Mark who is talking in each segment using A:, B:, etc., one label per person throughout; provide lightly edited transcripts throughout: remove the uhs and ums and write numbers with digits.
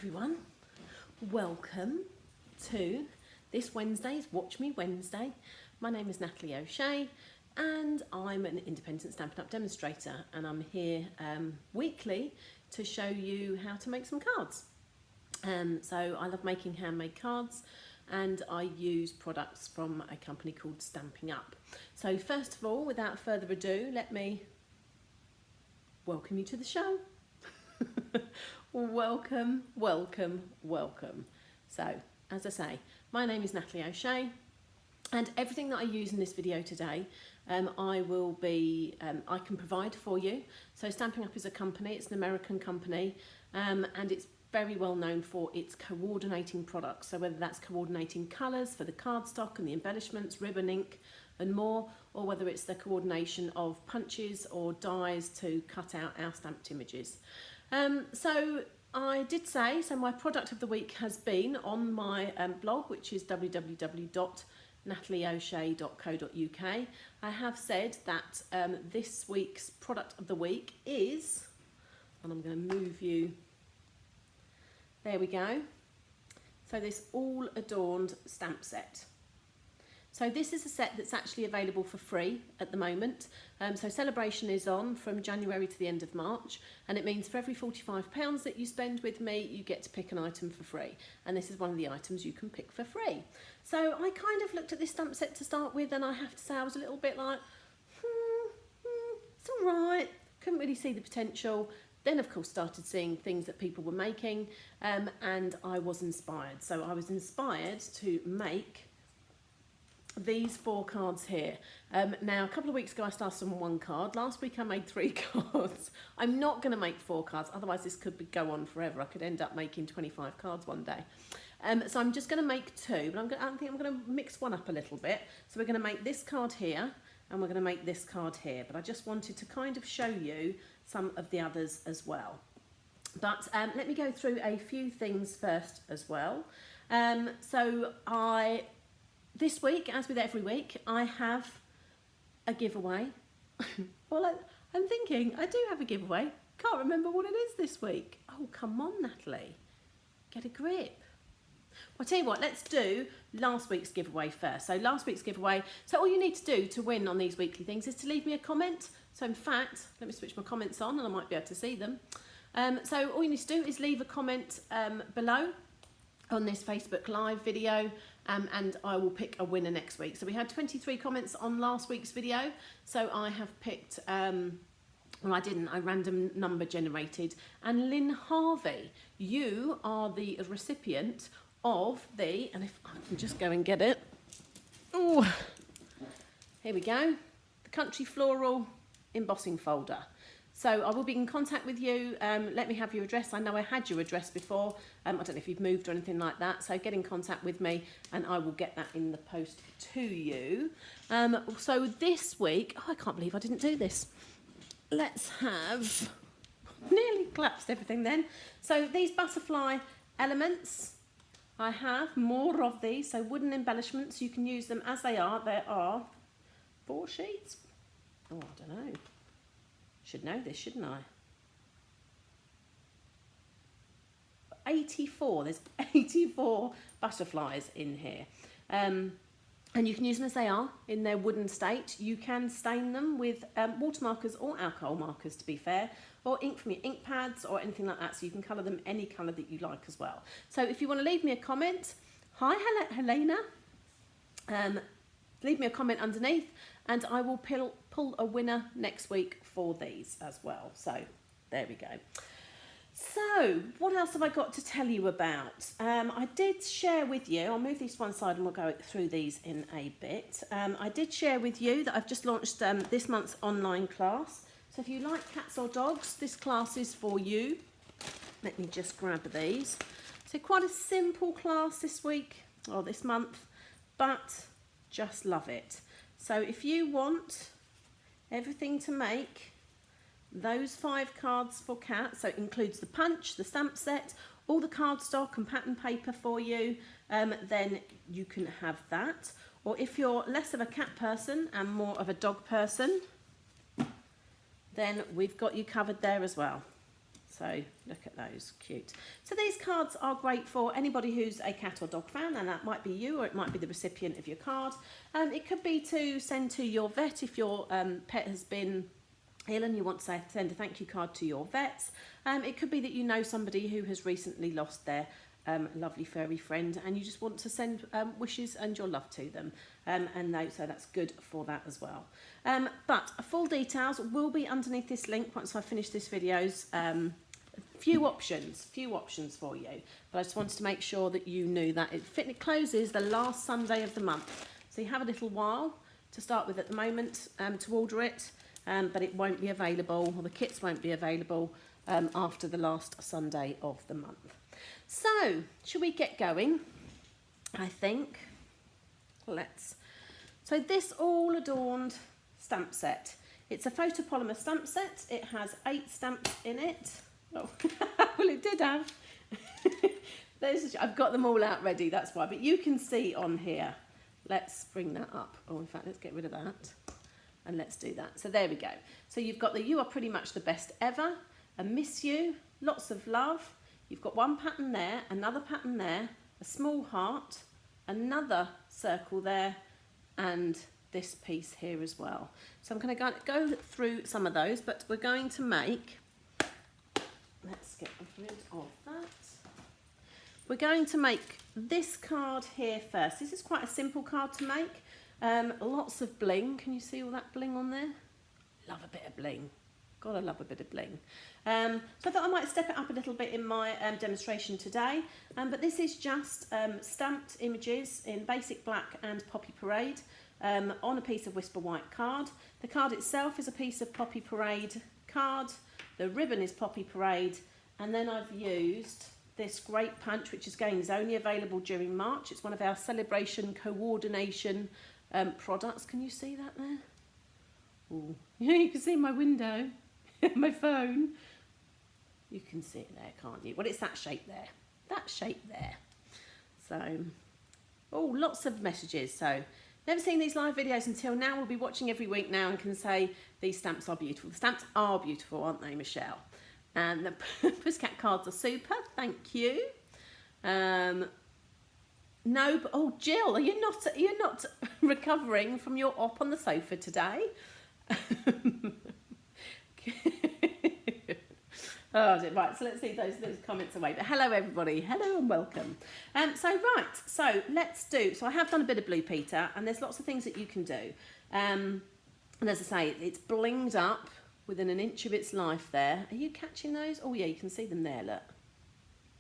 A: everyone, welcome to this Wednesday's Watch Me Wednesday. My name is Natalie O'Shea and I'm an independent Stampin' Up demonstrator, and I'm here weekly to show you how to make some cards. So I love making handmade cards and I use products from a company called Stampin' Up. So first of all, without further ado, let me welcome you to the show. Welcome, welcome, welcome. So, as I say, my name is Natalie O'Shea, and everything that I use in this video today, I can provide for you. So Stampin' Up is a company, it's an American company, and it's very well known for its coordinating products. So whether that's coordinating colours for the cardstock and the embellishments, ribbon, ink and more, or whether it's the coordination of punches or dies to cut out our stamped images. So I did say, so my product of the week has been on my blog, which is www.natalieoshea.co.uk. I have said that this week's product of the week is, and I'm going to move you, there we go. So this All Adorned stamp set. So this is a set that's actually available for free at the moment. So celebration is on from January to the end of March, and it means for every £45 that you spend with me, you get to pick an item for free. And this is one of the items you can pick for free. So I kind of looked at this stamp set to start with, and I have to say I was a little bit like, it's all right. Couldn't really see the potential. Then of course started seeing things that people were making, and I was inspired. So I was inspired to make these 4 cards here. Now a couple of weeks ago I started on 1 card. Last week I made 3 cards. I'm not going to make 4 cards, otherwise this could go on forever. I could end up making 25 cards one day. So I'm just going to make 2, but I think I'm going to mix one up a little bit. So we're going to make this card here and we're going to make this card here, but I just wanted to kind of show you some of the others as well. But let me go through a few things first as well. This week, as with every week, I have a giveaway. Well, I'm thinking, I do have a giveaway. Can't remember what it is this week. Oh, come on, Natalie. Get a grip. Well, I'll tell you what, let's do last week's giveaway first. So last week's giveaway, so all you need to do to win on these weekly things is to leave me a comment. So in fact, let me switch my comments on and I might be able to see them. So all you need to do is leave a comment below on this Facebook Live video, and I will pick a winner next week. So we had 23 comments on last week's video, so I have picked, well I didn't, I random number generated, and Lynn Harvey, you are the recipient of the, and if I can just go and get it, oh, here we go, the Country Floral embossing folder. So I will be in contact with you. Let me have your address. I know I had your address before. I don't know if you've moved or anything like that. So get in contact with me and I will get that in the post to you. So this week, oh, I can't believe I didn't do this. Let's have, nearly collapsed everything then. So these butterfly elements, I have more of these. So wooden embellishments, you can use them as they are. There are 4 sheets. Oh, I don't know. Should know this, shouldn't I? 84, there's 84 butterflies in here. And you can use them as they are in their wooden state. You can stain them with water markers or alcohol markers, to be fair, or ink from your ink pads or anything like that. So you can colour them any colour that you like as well. So if you want to leave me a comment, hi Helena, leave me a comment underneath and I will pull a winner next week for these as well. So there we go. So what else have I got to tell you about? I did share with you, I'll move these to one side and we'll go through these in a bit. I did share with you that I've just launched this month's online class. So if you like cats or dogs, this class is for you. Let me just grab these. So quite a simple class this week or this month, but just love it. So if you want everything to make those 5 cards for cats, so it includes the punch, the stamp set, all the cardstock and pattern paper for you, then you can have that. Or if you're less of a cat person and more of a dog person, then we've got you covered there as well. So look at those, cute. So these cards are great for anybody who's a cat or dog fan, and that might be you, or it might be the recipient of your card. It could be to send to your vet if your pet has been ill and you want to send a thank you card to your vets. It could be that you know somebody who has recently lost their lovely furry friend, and you just want to send wishes and your love to them, so that's good for that as well. But full details will be underneath this link once I finish this video's few options for you, but I just wanted to make sure that you knew that it closes the last Sunday of the month, so you have a little while to start with at the moment to order it, but it won't be available, or the kits won't be available after the last Sunday of the month. So, should we get going? I think. So this All Adorned stamp set. It's a photopolymer stamp set. It has 8 stamps in it. Oh, well, it did have. I've got them all out ready, that's why. But you can see on here. Let's bring that up. Oh, in fact, let's get rid of that. And let's do that. So there we go. So you've got the You Are Pretty Much the Best Ever, a Miss You, Lots of Love. You've got one pattern there, another pattern there, a small heart, another circle there, and this piece here as well. So I'm going to go through some of those, but we're going to make, let's get rid of that. We're going to make this card here first. This is quite a simple card to make. Lots of bling. Can you see all that bling on there? Love a bit of bling. God, I love a bit of bling. So I thought I might step it up a little bit in my demonstration today. But this is just stamped images in basic black and Poppy Parade on a piece of Whisper White card. The card itself is a piece of Poppy Parade card. The ribbon is Poppy Parade. And then I've used this great punch, which again is only available during March. It's one of our celebration coordination products. Can you see that there? Ooh. Yeah, you can see my window. My phone. You can see it there, can't you? Well, it's that shape there. That shape there. So, oh, lots of messages. So, never seen these live videos until now. We'll be watching every week now and can say these stamps are beautiful. The stamps are beautiful, aren't they, Michelle? And the Pussycat cards are super. Thank you. No, but oh, Jill, are you not recovering from your op on the sofa today? Oh, right, so let's leave those comments away. But hello, everybody. Hello and welcome. So I have done a bit of Blue Peter, and there's lots of things that you can do. And as I say, it's blinged up within an inch of its life there. Are you catching those? Oh, yeah, you can see them there, look.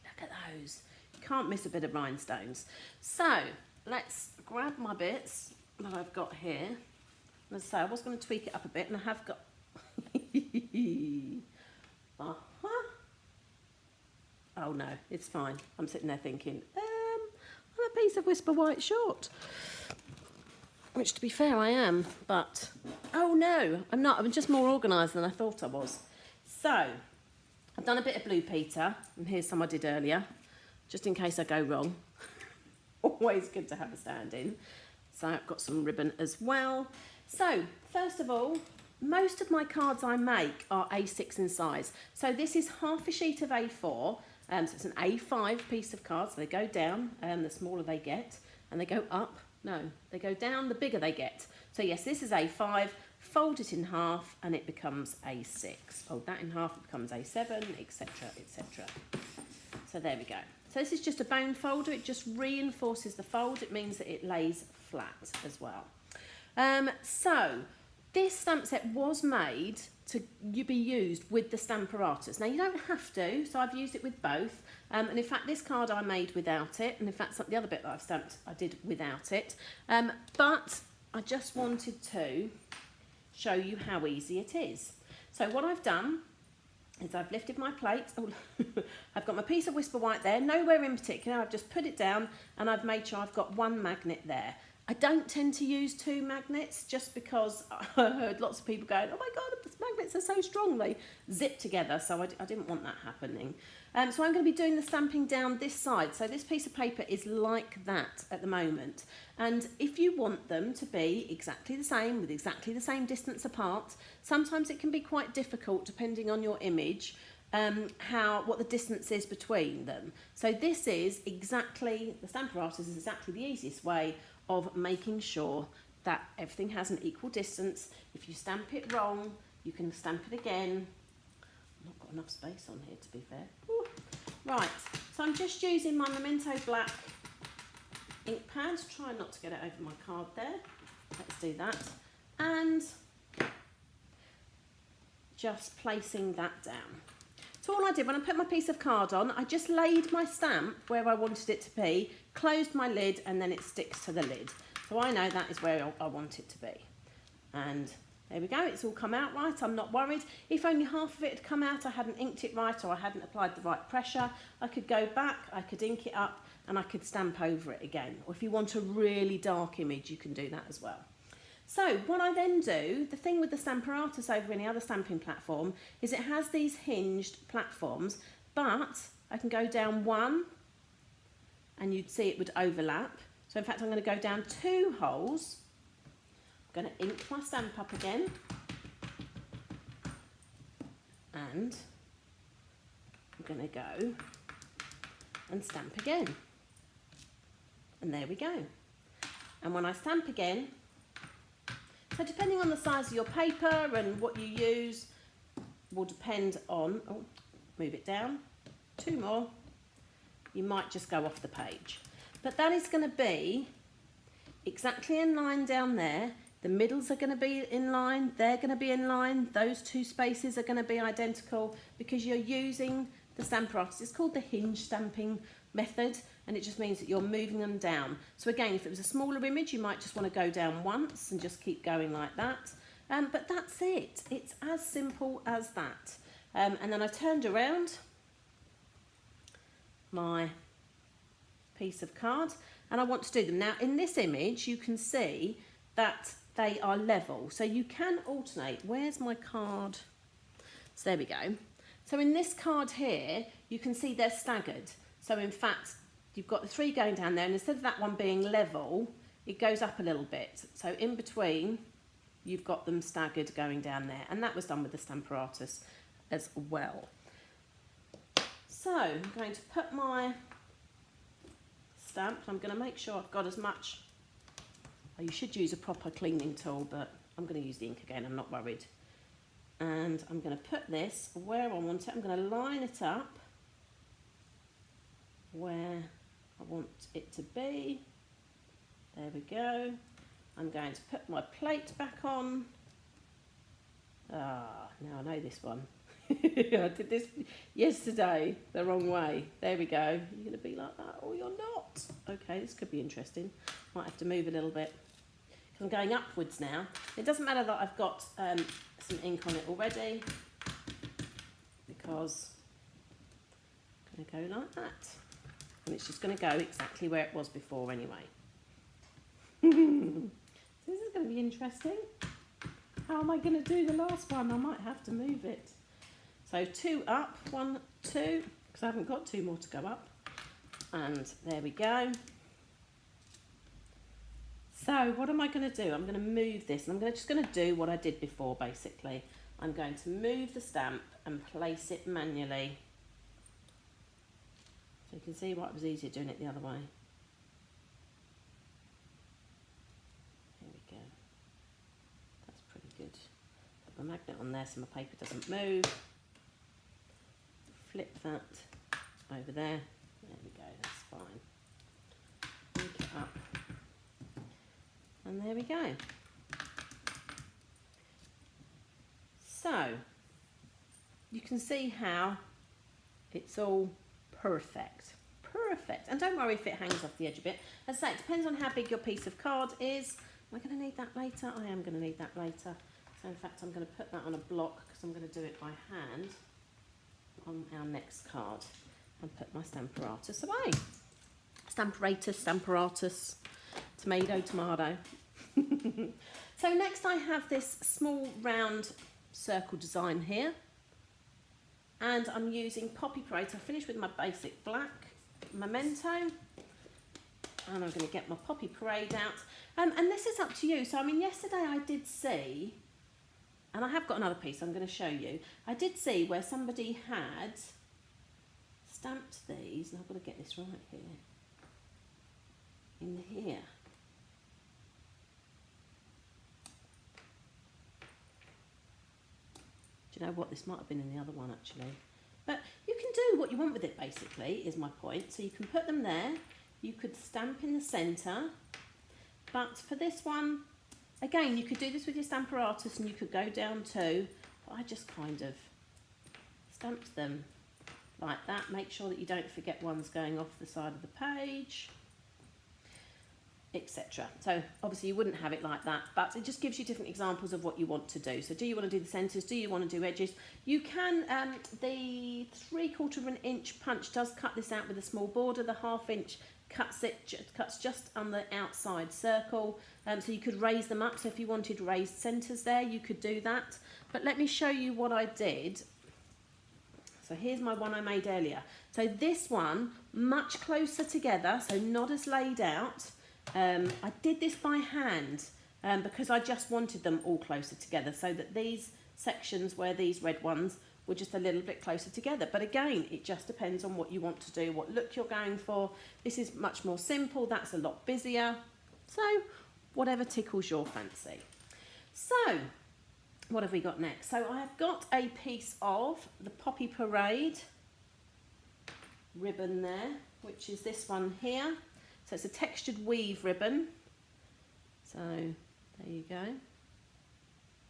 A: Look at those. You can't miss a bit of rhinestones. So let's grab my bits that I've got here. And as I say, I was going to tweak it up a bit, and I have got... Oh no, it's fine. I'm sitting there thinking, I'm a piece of Whisper White short. Which, to be fair, I am, but oh no, I'm not. I'm just more organised than I thought I was. So, I've done a bit of Blue Peter, and here's some I did earlier, just in case I go wrong. Always good to have a stand-in. So, I've got some ribbon as well. So, first of all, most of my cards I make are A6 in size. So this is half a sheet of A4. So it's an A5 piece of cards. So they go down, the smaller they get, and they go up. No, they go down, the bigger they get. So yes, this is A5. Fold it in half, and it becomes A6. Fold that in half, it becomes A7, etc., etc. So there we go. So this is just a bone folder. It just reinforces the fold. It means that it lays flat as well. This stamp set was made to be used with the Stamparatus. Now, you don't have to, so I've used it with both. And in fact, this card I made without it. And in fact, the other bit that I've stamped, I did without it. But I just wanted to show you how easy it is. So what I've done is I've lifted my plate. Oh, I've got my piece of Whisper White there, nowhere in particular. I've just put it down and I've made sure I've got one magnet there. I don't tend to use 2 magnets just because I heard lots of people going, oh my God, the magnets are so strong, they zip together, so I didn't want that happening. So I'm going to be doing the stamping down this side. So this piece of paper is like that at the moment. And if you want them to be exactly the same, with exactly the same distance apart, sometimes it can be quite difficult depending on your image what the distance is between them. So this is exactly, the Stamparatus is exactly the easiest way of making sure that everything has an equal distance. If you stamp it wrong, you can stamp it again. I've not got enough space on here, to be fair. Ooh. Right, so I'm just using my Memento Black ink pad. Try not to get it over my card there. Let's do that. And just placing that down. So all I did when I put my piece of card on, I just laid my stamp where I wanted it to be, closed my lid, and then it sticks to the lid. So I know that is where I want it to be. And there we go, it's all come out right, I'm not worried. If only half of it had come out, I hadn't inked it right, or I hadn't applied the right pressure, I could go back, I could ink it up, and I could stamp over it again. Or if you want a really dark image, you can do that as well. So what I then do, the thing with the Stamparatus over any other stamping platform, is it has these hinged platforms, but I can go down one, and you'd see it would overlap. So in fact, I'm going to go down 2 holes. I'm going to ink my stamp up again, and I'm going to go and stamp again. And there we go. And when I stamp again, so depending on the size of your paper and what you use will depend on, oh, move it down, 2 more, you might just go off the page. But that is going to be exactly in line down there. The middles are going to be in line, they're going to be in line, those 2 spaces are going to be identical because you're using the Stamparatus. It's called the hinge stamping method, and it just means that you're moving them down. So again, if it was a smaller image, you might just want to go down once and just keep going like that. But that's it. It's as simple as that. And then I turned around my piece of card and I want to do them. Now in this image, you can see that they are level. So you can alternate. Where's my card? So there we go. So in this card here, you can see they're staggered. So in fact, you've got the 3 going down there, and instead of that one being level, it goes up a little bit. So in between, you've got them staggered going down there. And that was done with the Stamparatus as well. So I'm going to put my stamp. I'm going to make sure I've got as much. Oh, you should use a proper cleaning tool, but I'm going to use the ink again. I'm not worried. And I'm going to put this where I want it. I'm going to line it up where I want it to be. There we go. I'm going to put my plate back on. Ah, now I know this one. I did this yesterday the wrong way. There we go. You're going to be like that or you're not. Okay, this could be interesting. Might have to move a little bit. I'm going upwards now. It doesn't matter that I've got some ink on it already, because I'm going to go like that. And it's just going to go exactly where it was before anyway. So this is going to be interesting. How am I going to do the last one? I might have to move it. So 2 up, 1, 2, because I haven't got 2 more to go up. And there we go. So what am I going to do? I'm going to move this, and I'm just going to do what I did before basically. I'm going to move the stamp and place it manually. So you can see why it was easier doing it the other way. There we go. That's pretty good. Put my magnet on there so my paper doesn't move. Flip that over there. There we go, that's fine. Link it up. And there we go. So, you can see how it's all perfect. Perfect. And don't worry if it hangs off the edge a bit. As I say, it depends on how big your piece of card is. Am I going to need that later? I am going to need that later. So in fact, I'm going to put that on a block because I'm going to do it by hand on our next card and put my Stamparatus away. Stamparatus, tomato. So next I have this small round circle design here, and I'm using Poppy Parade. I finished with my basic black Memento, and I'm going to get my Poppy Parade out. And this is up to you. So I mean, yesterday I did see and I have got another piece I'm going to show you. I did see where somebody had stamped these, and I've got to get this right here, in here. Do you know what? This might have been in the other one actually. But you can do what you want with it basically, is my point. So you can put them there. You could stamp in the centre. But for this one, again, you could do this with your stamper artist and you could go down too. But I just kind of stamped them like that. Make sure that you don't forget one's going off the side of the page, etc. So obviously you wouldn't have it like that, but it just gives you different examples of what you want to do. So do you want to do the centres? Do you want to do edges? You can, the 3/4 of an inch punch does cut this out with a small border. The 1/2 inch cuts just on the outside circle. So you could raise them up. So if you wanted raised centres there, you could do that. But let me show you what I did. So here's my one I made earlier. So this one, much closer together, so not as laid out. I did this by hand because I just wanted them all closer together, so that these sections where these red ones were just a little bit closer together. But again, it just depends on what you want to do, what look you're going for. This is much more simple, that's a lot busier. So whatever tickles your fancy. So what have we got next? So I have got a piece of the Poppy Parade ribbon there, which is this one here. So it's a textured weave ribbon. So there you go.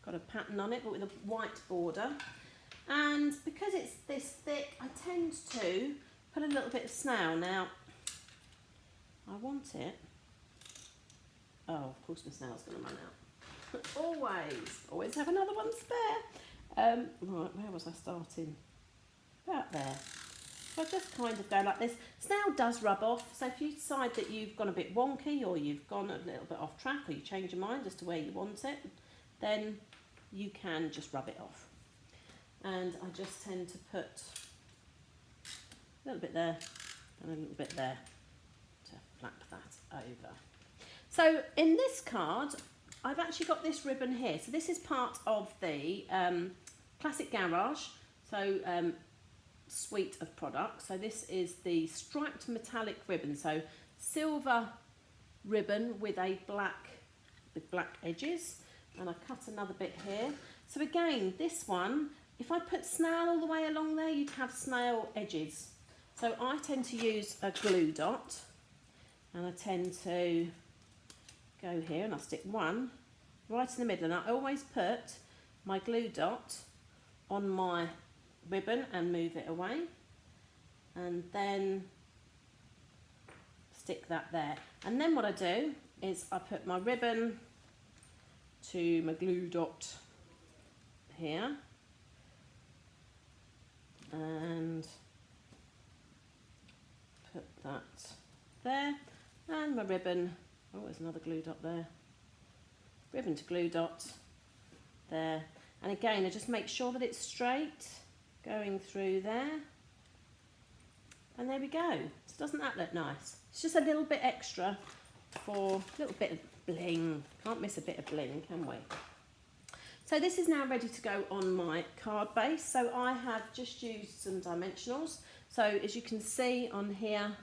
A: Got a pattern on it, but with a white border. And because it's this thick, I tend to put a little bit of snail. Now, I want it. Oh, of course my snail's going to run out. Always have another one spare. Right, where was I starting? About there. So I just kind of go like this. Snail does rub off, so if you decide that you've gone a bit wonky or you've gone a little bit off track or you change your mind as to where you want it, then you can just rub it off. And I just tend to put a little bit there and a little bit there to flap that over. So in this card, I've actually got this ribbon here. So this is part of the Classic Garage. So suite of products. So this is the striped metallic ribbon, so silver ribbon with black edges, and I cut another bit here. So again, this one, if I put snail all the way along there, you'd have snail edges. So I tend to use a glue dot, and I tend to go here and I'll stick one right in the middle, and I always put my glue dot on my ribbon and move it away, and then stick that there. And then what I do is I put my ribbon to my glue dot here and put that there, and my ribbon, oh there's another glue dot there, ribbon to glue dot there, and again I just make sure that it's straight going through there, and there we go. So doesn't that look nice? It's just a little bit extra for a little bit of bling. Can't miss a bit of bling, can we? So this is now ready to go on my card base. So I have just used some dimensionals. So as you can see on here,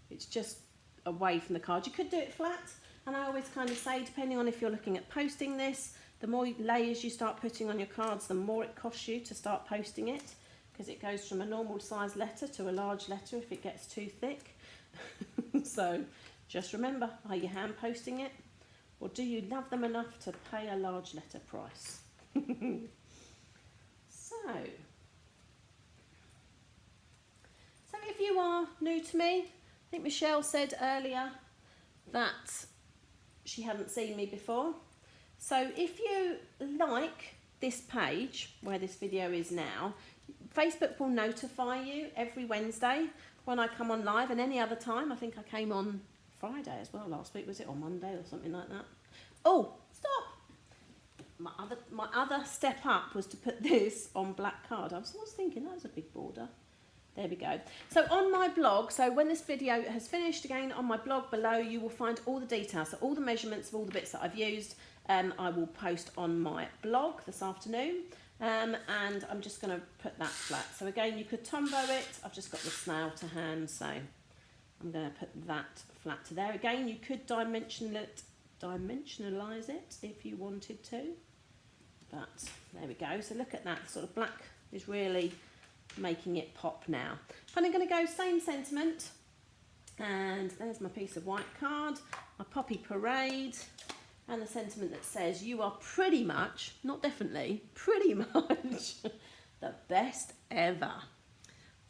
A: it's just away from the card. You could do it flat, and I always kind of say, depending on if you're looking at posting this, the more layers you start putting on your cards, the more it costs you to start posting it, because it goes from a normal size letter to a large letter if it gets too thick. So just remember, are you hand posting it, or do you love them enough to pay a large letter price? So if you are new to me, I think Michelle said earlier that she hadn't seen me before. So if you like this page where this video is now, Facebook will notify you every Wednesday when I come on live, and any other time. I think I came on Friday as well last week, was it, or Monday or something like that. Oh, stop! My other step up was to put this on black card. I was thinking that was a big border. There we go. So on my blog, so when this video has finished, again on my blog below, you will find all the details, so all the measurements of all the bits that I've used. I will post on my blog this afternoon, and I'm just going to put that flat. So again, you could Tombow it. I've just got the snail to hand, so I'm going to put that flat to there. Again, you could dimensionalize it if you wanted to, but there we go. So look at that, sort of black is really making it pop now. And I'm going to go same sentiment, and there's my piece of white card, my Poppy Parade, and the sentiment that says you are pretty much, not definitely, pretty much the best ever.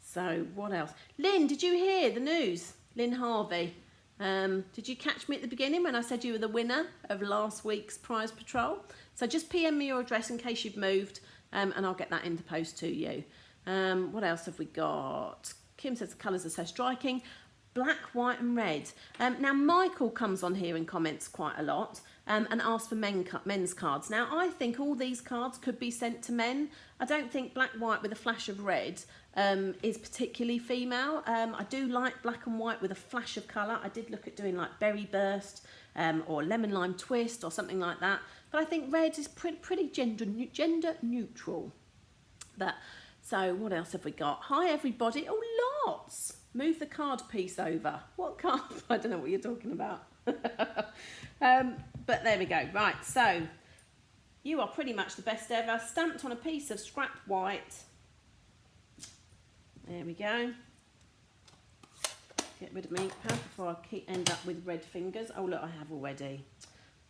A: So what else? Lynn, did you hear the news? Lynn Harvey, did you catch me at the beginning when I said you were the winner of last week's prize patrol? So just PM me your address in case you've moved, and I'll get that in the post to you. What else have we got? Kim says the colours are so striking. Black, white and red. Now Michael comes on here and comments quite a lot, and asks for men's cards. Now I think all these cards could be sent to men. I don't think black, white with a flash of red is particularly female. I do like black and white with a flash of colour. I did look at doing like Berry Burst or Lemon Lime Twist or something like that. But I think red is pretty gender neutral. But so what else have we got? Hi everybody. Oh, lots. Move the card piece over. What card? I don't know what you're talking about. But there we go. Right, so you are pretty much the best ever. Stamped on a piece of scrap white. There we go. Get rid of my ink pad before I end up with red fingers. Oh look, I have already.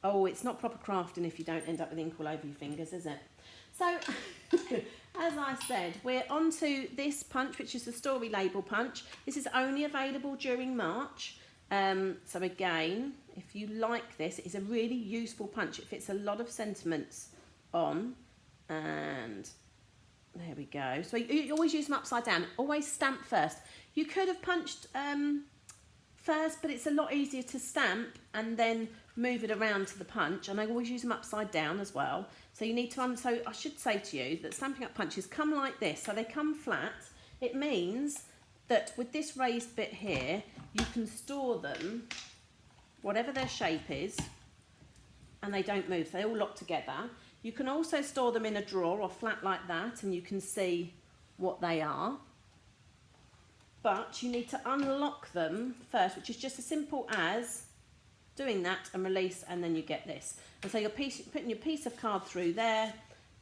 A: Oh, it's not proper crafting if you don't end up with ink all over your fingers, is it? So, as I said, we're on to this punch, which is the story label punch. This is only available during March. So again, if you like this, it is a really useful punch. It fits a lot of sentiments on, and there we go. So you always use them upside down. Always stamp first. You could have punched first, but it's a lot easier to stamp and then move it around to the punch, and I always use them upside down as well. So you need to, so I should say to you that Stampin' Up punches come like this, so they come flat. It means that with this raised bit here, you can store them, whatever their shape is, and they don't move, so they all lock together. You can also store them in a drawer or flat like that, and you can see what they are. But you need to unlock them first, which is just as simple as doing that and release, and then you get this. And so you're putting your piece of card through there,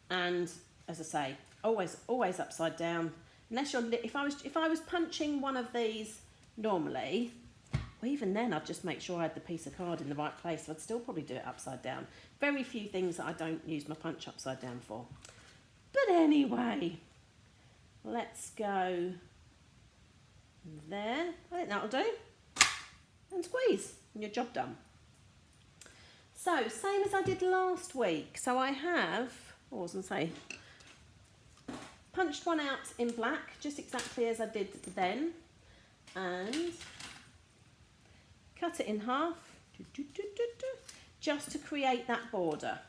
A: and as I say, always upside down. Unless you're, if I was punching one of these normally, well, even then I'd just make sure I had the piece of card in the right place. So I'd still probably do it upside down. Very few things that I don't use my punch upside down for. But anyway, let's go there. I think that'll do. And squeeze, and your job done. So, same as I did last week. So I have, what was I going to say? Punched one out in black, just exactly as I did then. And cut it in half, just to create that border.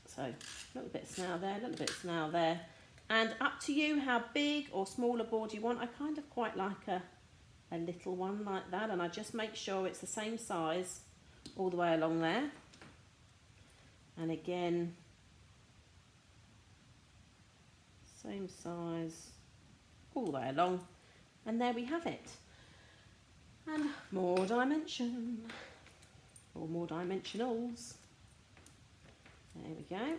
A: So, a little bit of snail there, a little bit of snail there. And up to you how big or small a border you want. I kind of quite like a little one like that, and I just make sure it's the same size all the way along there. And again, same size all the way along, and there we have it. And more dimension, or more dimensionals. There we go.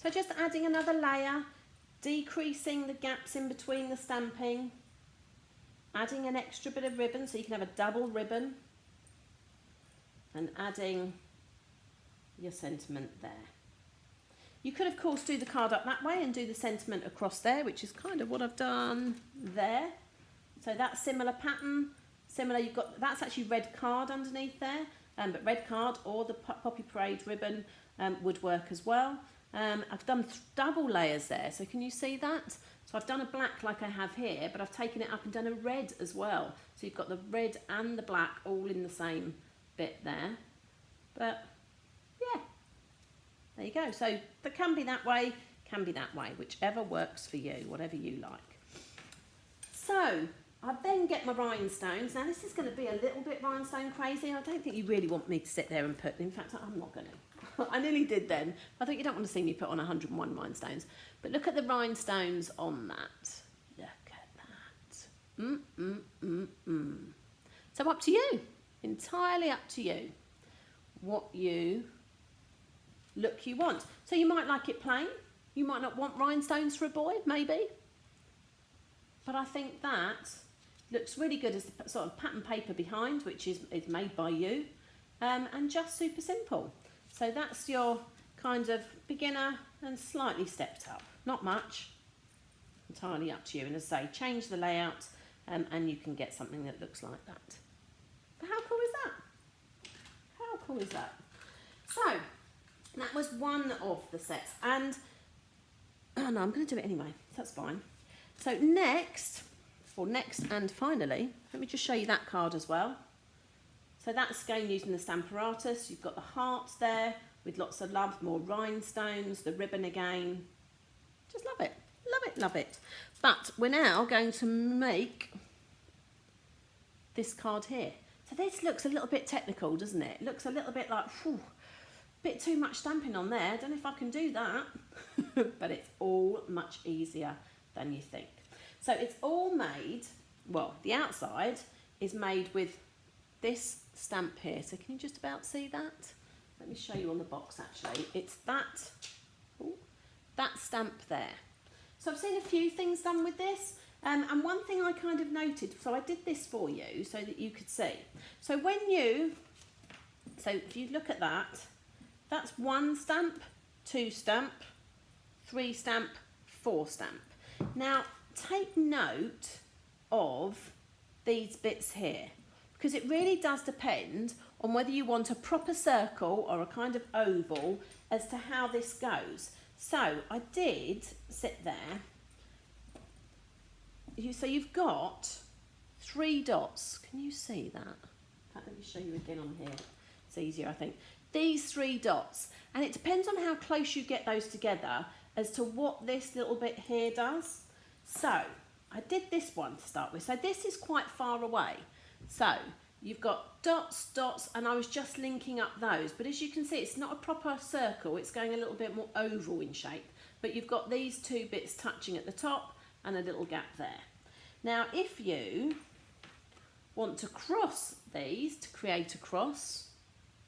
A: So just adding another layer, decreasing the gaps in between the stamping, adding an extra bit of ribbon so you can have a double ribbon, and adding your sentiment there. You could of course do the card up that way and do the sentiment across there, which is kind of what I've done there. So that's similar pattern, similar, you've got, that's actually red card underneath there, but red card or the Poppy Parade ribbon would work as well. I've done double layers there, so can you see that? So I've done a black like I have here, but I've taken it up and done a red as well. So you've got the red and the black all in the same bit there. But yeah, there you go. So that can be that way, can be that way, whichever works for you, whatever you like. So I then get my rhinestones. Now this is going to be a little bit rhinestone crazy. I don't think you really want me to sit there and put, in fact I'm not going to. I nearly did then. I think you don't want to see me put on 101 rhinestones. But look at the rhinestones on that. Look at that. So up to you. Entirely up to you. What look you want. So you might like it plain. You might not want rhinestones for a boy, maybe. But I think that looks really good as the sort of pattern paper behind, which is made by you, and just super simple. So that's your kind of beginner and slightly stepped up. Not much, entirely up to you. And as I say, change the layout and you can get something that looks like that. But how cool is that? How cool is that? So that was one of the sets. And, oh no, I'm going to do it anyway. That's fine. So next and finally, let me just show you that card as well. So that's again using the Stamparatus. You've got the hearts there with lots of love, more rhinestones, the ribbon again. Just love it, love it, love it. But we're now going to make this card here. So this looks a little bit technical, doesn't it? It looks a little bit like, whew, bit too much stamping on there. I don't know if I can do that, but it's all much easier than you think. So it's all made, well, the outside is made with this stamp here. So can you just about see that? Let me show you on the box actually. It's that, ooh, that stamp there. So I've seen a few things done with this. And one thing I kind of noted, so I did this for you so that you could see. So if you look at that, that's 1 stamp, 2 stamp, 3 stamp, 4 stamp. Now, take note of these bits here, because it really does depend on whether you want a proper circle or a kind of oval as to how this goes. So I did sit there. So you've got 3 dots. Can you see that? Let me show you again on here. It's easier, I think. These 3 dots. And it depends on how close you get those together as to what this little bit here does. So I did this one to start with. So this is quite far away. So you've got dots, dots, and I was just linking up those. But as you can see, it's not a proper circle. It's going a little bit more oval in shape. But you've got these 2 bits touching at the top and a little gap there. Now, if you want to cross these to create a cross,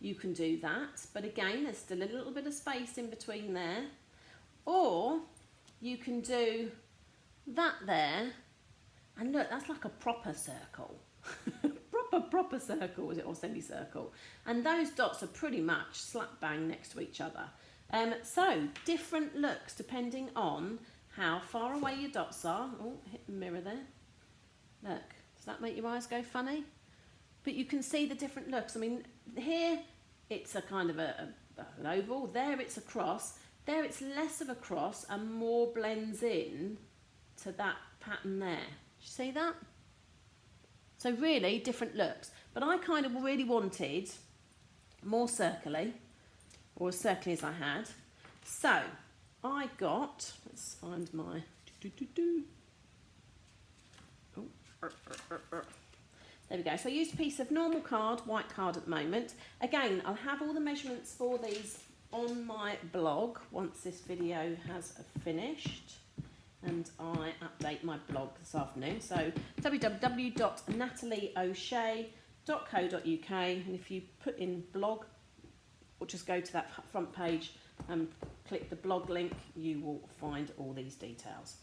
A: you can do that. But again, there's still a little bit of space in between there. Or you can do that there. And look, that's like a proper circle. proper circle, is it, or semicircle? And those dots are pretty much slap bang next to each other. So different looks depending on how far away your dots are. Oh, hit the mirror there. Look, does that make your eyes go funny? But you can see the different looks. I mean, here it's a kind of an oval. There it's a cross. There it's less of a cross and more blends in to that pattern there. Do you see that? So really different looks. But I kind of really wanted more circly, or as circly as I had. So I got, let's find my, there we go. So I used a piece of normal card, white card at the moment. Again, I'll have all the measurements for these on my blog once this video has finished. And I update my blog this afternoon. So www.natalieoshea.co.uk, and if you put in blog, or just go to that front page and click the blog link, you will find all these details.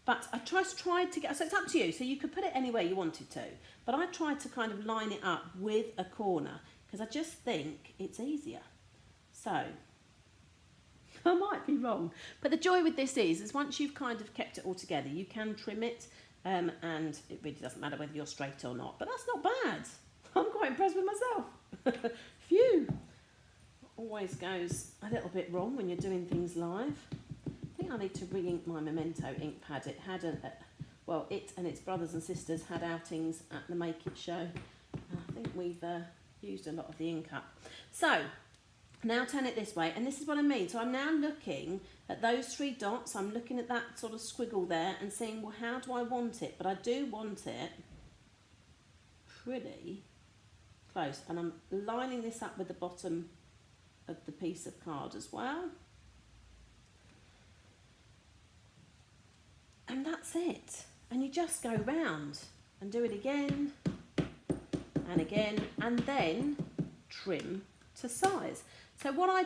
A: But I tried to get, so it's up to you, so you could put it anywhere you wanted to, but I tried to kind of line it up with a corner because I just think it's easier. So I might be wrong, but the joy with this is once you've kind of kept it all together, you can trim it, and it really doesn't matter whether you're straight or not, but that's not bad. I'm quite impressed with myself. Phew. Always goes a little bit wrong when you're doing things live. I think I need to re-ink my Memento ink pad. It had well, it and its brothers and sisters had outings at the Make It show. I think we've used a lot of the ink up. So Now turn it this way, and this is what I mean. So I'm now looking at those 3 dots. I'm looking at that sort of squiggle there and saying, well, how do I want it? But I do want it pretty close. And I'm lining this up with the bottom of the piece of card as well. And that's it. And you just go round and do it again and again, and then trim to size. So what I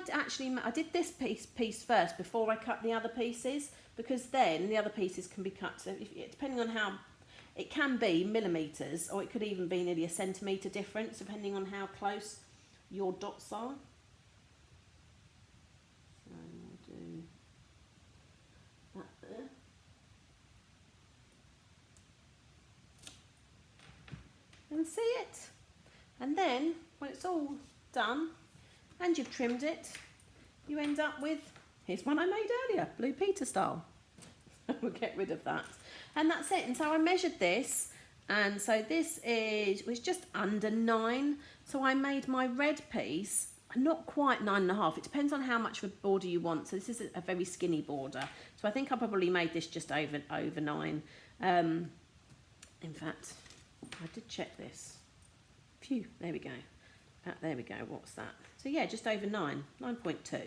A: did this piece first before I cut the other pieces, because then the other pieces can be cut, so depending on how, it can be millimetres, or it could even be nearly a centimetre difference, depending on how close your dots are. So I'll do that there. And see it. And then when it's all done and you've trimmed it, you end up with, here's one I made earlier, Blue Peter style. We'll get rid of that. And that's it. And so I measured this, and so this was just under 9. So I made my red piece not quite 9.5. It depends on how much of a border you want. So this is a very skinny border. So I think I probably made this just over 9. In fact, I did check this. Phew, there we go. There we go, what's that? So yeah, just over 9.2.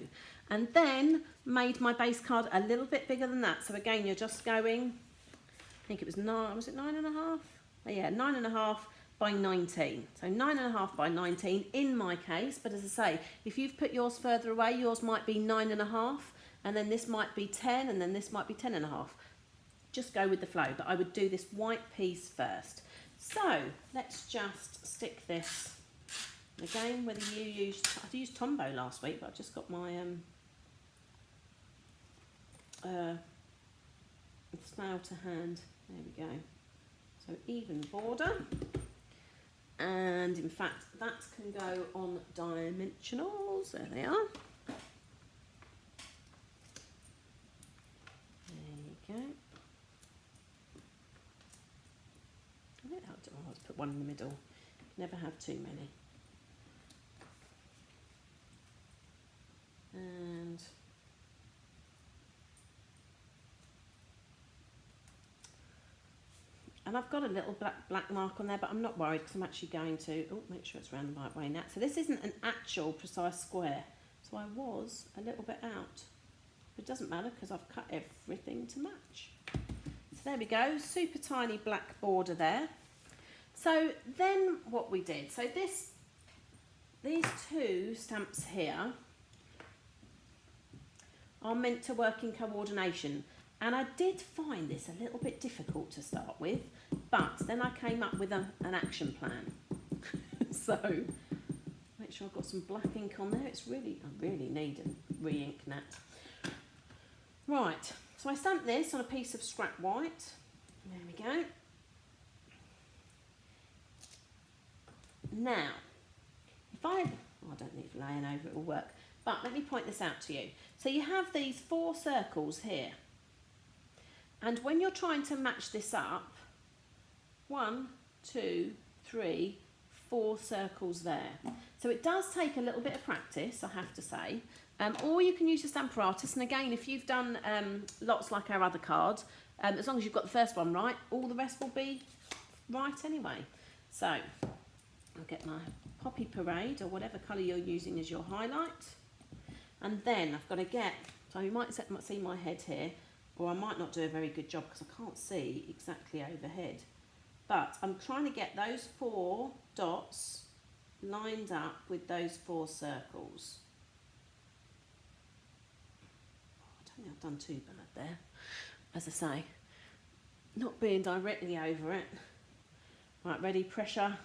A: And then made my base card a little bit bigger than that. So again, you're just going, I think it was 9, was it 9.5? Oh, yeah, 9.5 by 19. So 9.5 by 19 in my case, but as I say, if you've put yours further away, yours might be 9.5, and then this might be 10, and then this might be 10.5. Just go with the flow, but I would do this white piece first. So let's just stick this. Again, whether you used, I used Tombow last week, but I've just got my snail to hand. There we go. So even border, and in fact that can go on dimensionals. There they are. There you go. Let's put one in the middle. Never have too many. And I've got a little black mark on there, but I'm not worried because I'm actually going to, make sure it's around the right way now. So this isn't an actual precise square. So I was a little bit out. But it doesn't matter because I've cut everything to match. So there we go, super tiny black border there. So then what we did, so these 2 stamps here are meant to work in coordination. And I did find this a little bit difficult to start with, but then I came up with an action plan. So make sure I've got some black ink on there. I really need a re-ink Nat. Right, so I stamped this on a piece of scrap white. There we go. Now, I don't need laying over, it will work. But let me point this out to you. So you have these 4 circles here. And when you're trying to match this up, 1, 2, 3, 4 circles there. So it does take a little bit of practice, I have to say. Or you can use your stamper artist. And again, if you've done lots like our other card, as long as you've got the first one right, all the rest will be right anyway. So I'll get my Poppy Parade, or whatever colour you're using as your highlight. And then I've got to get, so you might see my head here, or I might not do a very good job because I can't see exactly overhead. But I'm trying to get those 4 dots lined up with those 4 circles. I don't think I've done too bad there. As I say, not being directly over it. Right, ready, pressure.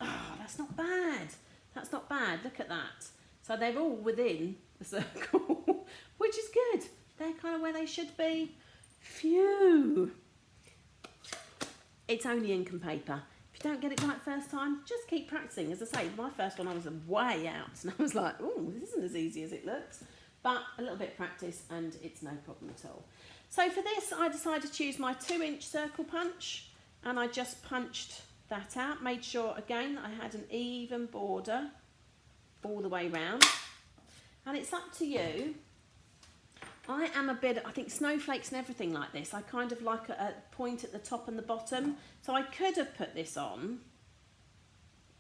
A: Oh, that's not bad. That's not bad, look at that. So they're all within the circle, which is good. They're kind of where they should be. Phew. It's only ink and paper. If you don't get it right first time, just keep practicing. As I say, my first one I was way out, and I was like, oh, this isn't as easy as it looks. But a little bit of practice and it's no problem at all. So for this, I decided to use my 2-inch circle punch, and I just punched that out. Made sure, again, that I had an even border all the way round. And it's up to you. I am a bit, I think snowflakes and everything like this, I kind of like a point at the top and the bottom. So I could have put this on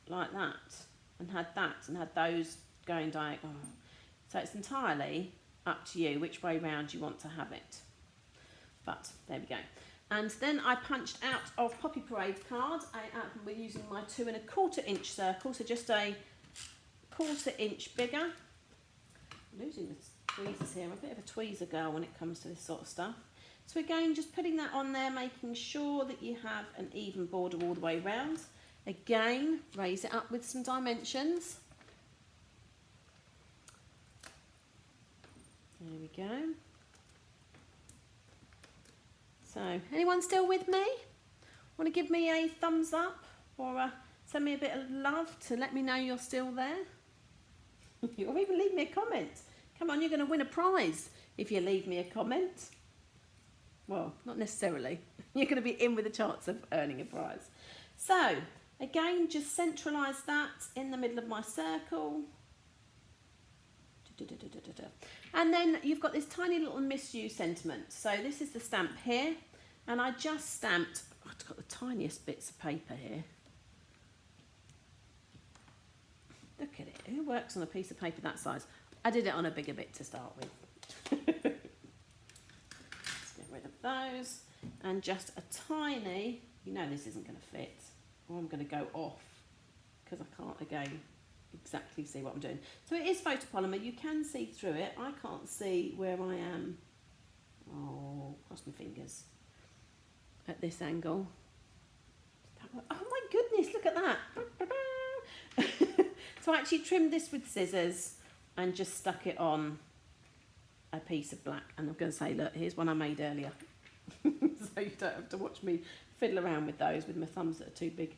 A: like that and had those going diagonal. So it's entirely up to you which way round you want to have it. But there we go. And then I punched out of Poppy Parade card. We're using my 2 1/4 inch circle, so just a 1/4 inch bigger. I'm losing the tweezers here. I'm a bit of a tweezer girl when it comes to this sort of stuff. So again, just putting that on there, making sure that you have an even border all the way round. Again, raise it up with some dimensions. There we go. So, anyone still with me? Want to give me a thumbs up or send me a bit of love to let me know you're still there? Or even leave me a comment. Come on, you're going to win a prize if you leave me a comment. Well, not necessarily. You're going to be in with a chance of earning a prize. So, again, just centralise that in the middle of my circle. And then you've got this tiny little misuse sentiment. So this is the stamp here, and I just stamped, I've got the tiniest bits of paper here. Look at it, who works on a piece of paper that size? I did it on a bigger bit to start with. Let's get rid of those, and just a tiny, you know this isn't going to fit, or I'm going to go off, because I can't, again, exactly see what I'm doing. So it is photopolymer, you can see through it. I can't see where I am. Oh, cross my fingers. At this angle. Oh my goodness, look at that. So I actually trimmed this with scissors and just stuck it on a piece of black. And I'm going to say, look, here's one I made earlier. So you don't have to watch me fiddle around with those with my thumbs that are too big.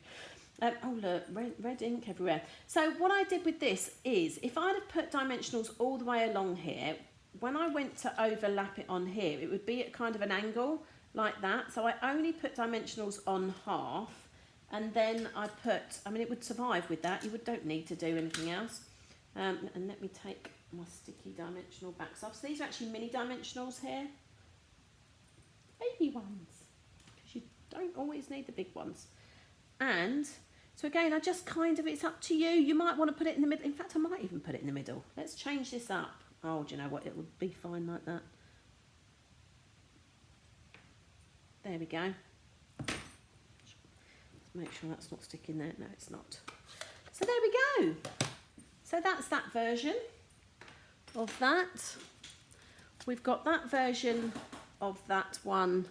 A: Oh look, red ink everywhere. So what I did with this is, if I'd have put dimensionals all the way along here, when I went to overlap it on here, it would be at kind of an angle like that. So I only put dimensionals on half, and then I put, I mean, it would survive with that. You don't need to do anything else. And let me take my sticky dimensional backs off. So these are actually mini dimensionals here. Baby ones, because you don't always need the big ones. And so again, I just kind of, it's up to you. You might want to put it in the middle. In fact, I might even put it in the middle. Let's change this up. Oh, do you know what? It would be fine like that. There we go. Let's make sure that's not sticking there. No, it's not. So there we go. So that's that version of that. We've got that version of that one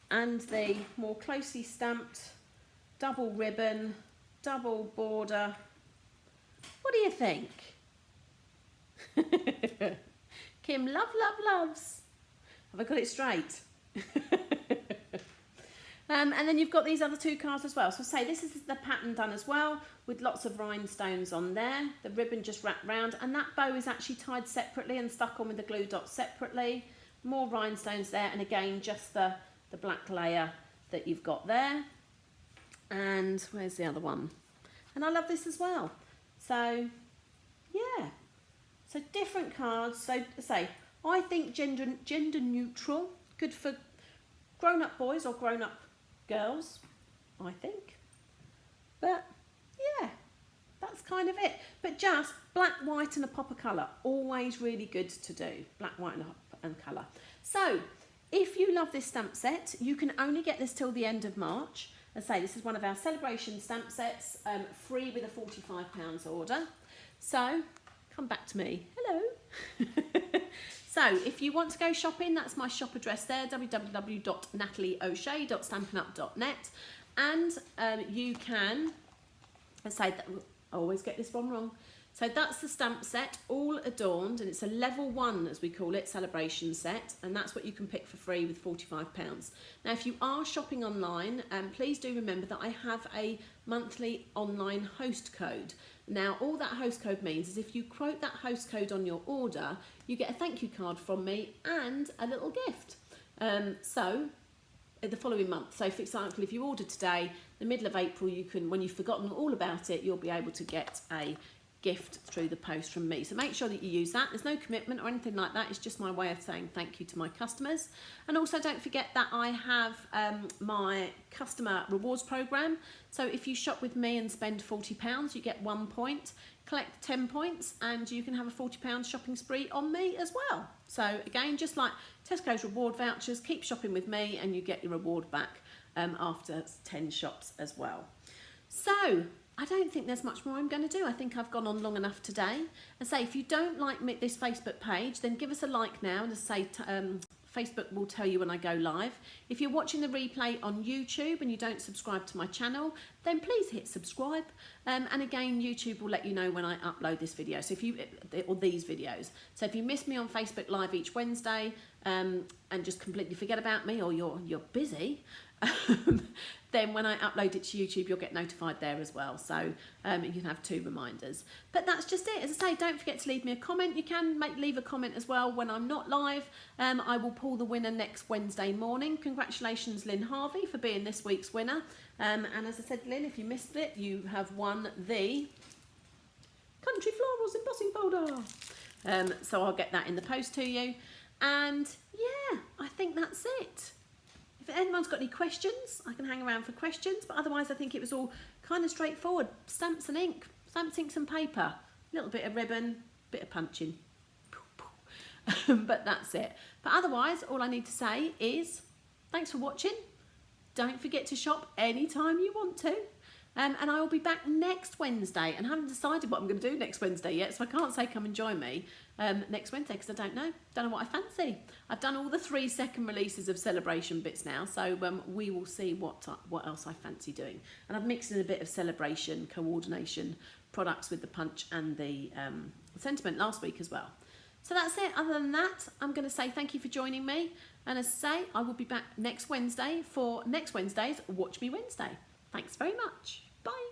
A: and the more closely stamped double ribbon, double border. What do you think? Kim, loves. Have I got it straight? And then you've got these other 2 cards as well. So say this is the pattern done as well, with lots of rhinestones on there. The ribbon just wrapped round, and that bow is actually tied separately and stuck on with the glue dot separately. More rhinestones there, and again just the black layer that you've got there. And where's the other one? And I love this as well. So yeah, so different cards. So say I think gender neutral, good for grown-up boys or grown-up girls, I think. But yeah, that's kind of it. But just black, white and a pop of colour, always really good to do. Black, white and colour. So if you love this stamp set, you can only get this till the end of March. As I say, this is one of our celebration stamp sets, free with a £45 order. So come back to me. Hello. So if you want to go shopping, that's my shop address there, www.natalieoshea.stampinup.net. And you can, I say that, I always get this one wrong. So that's the stamp set, All Adorned, and it's a level 1, as we call it, celebration set, and that's what you can pick for free with £45. Now, if you are shopping online, please do remember that I have a monthly online host code. Now, all that host code means is if you quote that host code on your order, you get a thank you card from me and a little gift. So, the following month. So, for example, if you order today, the middle of April, you can, when you've forgotten all about it, you'll be able to get a gift through the post from me. So make sure that you use that. There's no commitment or anything like that. It's just my way of saying thank you to my customers. And also don't forget that I have my customer rewards program. So if you shop with me and spend £40, you get 1 point, collect 10 points, and you can have a £40 shopping spree on me as well. So again, just like Tesco's reward vouchers, keep shopping with me and you get your reward back after 10 shops as well. So I don't think there's much more I'm going to do. I think I've gone on long enough today. And say, if you don't like this Facebook page, then give us a like now. And say, Facebook will tell you when I go live. If you're watching the replay on YouTube and you don't subscribe to my channel, then please hit subscribe. And again, YouTube will let you know when I upload this video. So if you, or these videos. So if you miss me on Facebook Live each Wednesday and just completely forget about me, or you're busy, then when I upload it to YouTube, you'll get notified there as well. So you can have 2 reminders. But that's just it. As I say, don't forget to leave me a comment. You can leave a comment as well when I'm not live. I will pull the winner next Wednesday morning. Congratulations, Lynn Harvey, for being this week's winner. And as I said, Lynn, if you missed it, you have won the Country Florals embossing folder. So I'll get that in the post to you. And yeah, I think that's it. If anyone's got any questions, I can hang around for questions, but otherwise I think it was all kind of straightforward. Stamps and ink, stamps, inks and paper, a little bit of ribbon, bit of punching. But that's it. But otherwise, all I need to say is thanks for watching. Don't forget to shop anytime you want to. And I will be back next Wednesday, and I haven't decided what I'm going to do next Wednesday yet, so I can't say come and join me next Wednesday because I don't know what I fancy. I've done all the 3 second releases of celebration bits now, so we will see what else I fancy doing. And I've mixed in a bit of celebration coordination products with the punch and the sentiment last week as well. So that's it. Other than that, I'm going to say thank you for joining me, and as I say, I will be back next Wednesday for next Wednesday's Watch Me Wednesday. Thanks very much. Bye.